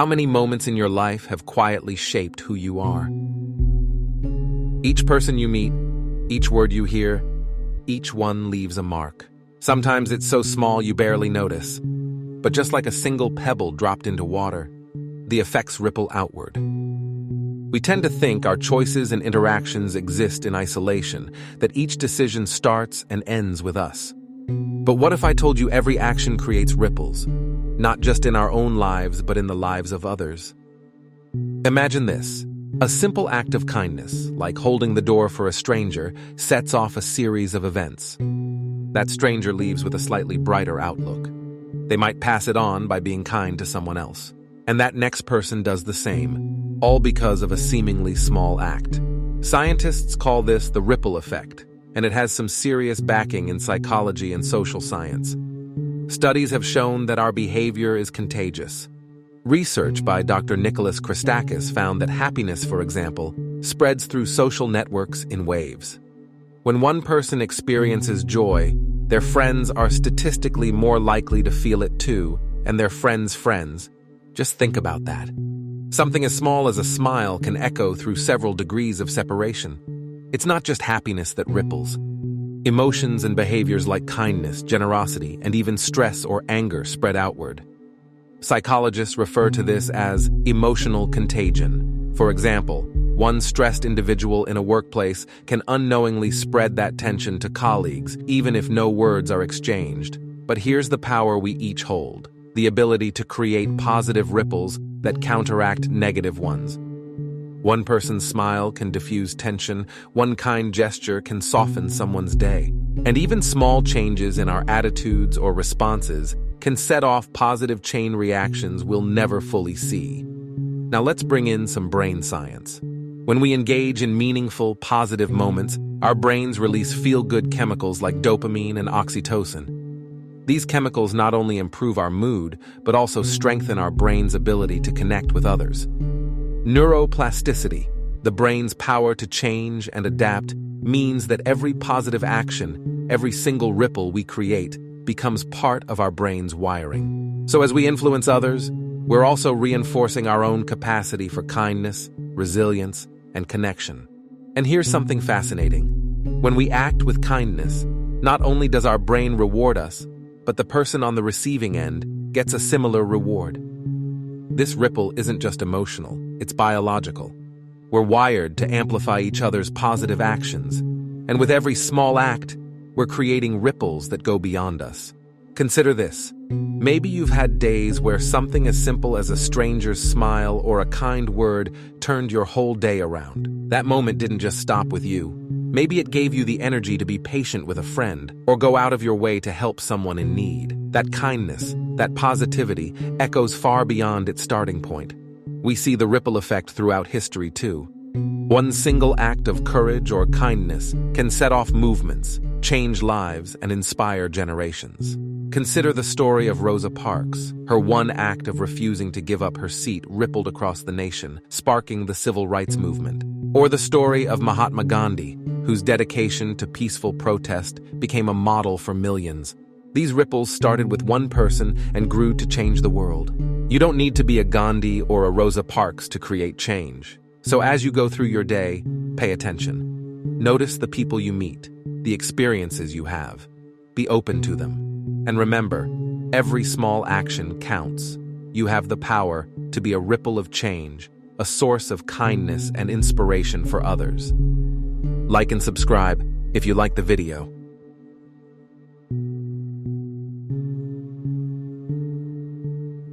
How many moments in your life have quietly shaped who you are? Each person you meet, each word you hear, each one leaves a mark. Sometimes it's so small you barely notice, but just like a single pebble dropped into water, the effects ripple outward. We tend to think our choices and interactions exist in isolation, that each decision starts and ends with us. But what if I told you every action creates ripples, not just in our own lives, but in the lives of others? Imagine this. A simple act of kindness, like holding the door for a stranger, sets off a series of events. That stranger leaves with a slightly brighter outlook. They might pass it on by being kind to someone else. And that next person does the same, all because of a seemingly small act. Scientists call this the ripple effect, and it has some serious backing in psychology and social science. Studies have shown that our behavior is contagious. Research by Dr. Christakis found that happiness, for example, spreads through social networks in waves. When one person experiences joy, their friends are statistically more likely to feel it too, and their friends' friends. Just think about that. Something as small as a smile can echo through several degrees of separation. It's not just happiness that ripples. Emotions and behaviors like kindness, generosity, and even stress or anger spread outward. Psychologists refer to this as emotional contagion. For example, one stressed individual in a workplace can unknowingly spread that tension to colleagues, even if no words are exchanged. But here's the power we each hold: the ability to create positive ripples that counteract negative ones. One person's smile can diffuse tension, one kind gesture can soften someone's day. And even small changes in our attitudes or responses can set off positive chain reactions we'll never fully see. Now let's bring in some brain science. When we engage in meaningful, positive moments, our brains release feel-good chemicals like dopamine and oxytocin. These chemicals not only improve our mood, but also strengthen our brain's ability to connect with others. Neuroplasticity, the brain's power to change and adapt, means that every positive action, every single ripple we create, becomes part of our brain's wiring. So as we influence others, we're also reinforcing our own capacity for kindness, resilience, and connection. And here's something fascinating. When we act with kindness, not only does our brain reward us, but the person on the receiving end gets a similar reward. This ripple isn't just emotional, it's biological. We're wired to amplify each other's positive actions, and with every small act, we're creating ripples that go beyond us. Consider this. Maybe you've had days where something as simple as a stranger's smile or a kind word turned your whole day around. That moment didn't just stop with you. Maybe it gave you the energy to be patient with a friend or go out of your way to help someone in need. That kindness, that positivity, echoes far beyond its starting point. We see the ripple effect throughout history too. One single act of courage or kindness can set off movements, change lives, and inspire generations. Consider the story of Rosa Parks. Her one act of refusing to give up her seat rippled across the nation, sparking the civil rights movement. Or the story of Mahatma Gandhi, whose dedication to peaceful protest became a model for millions. These ripples started with one person and grew to change the world. You don't need to be a Gandhi or a Rosa Parks to create change. So as you go through your day, pay attention. Notice the people you meet, the experiences you have. Be open to them. And remember, every small action counts. You have the power to be a ripple of change, a source of kindness and inspiration for others. Like and subscribe if you like the video.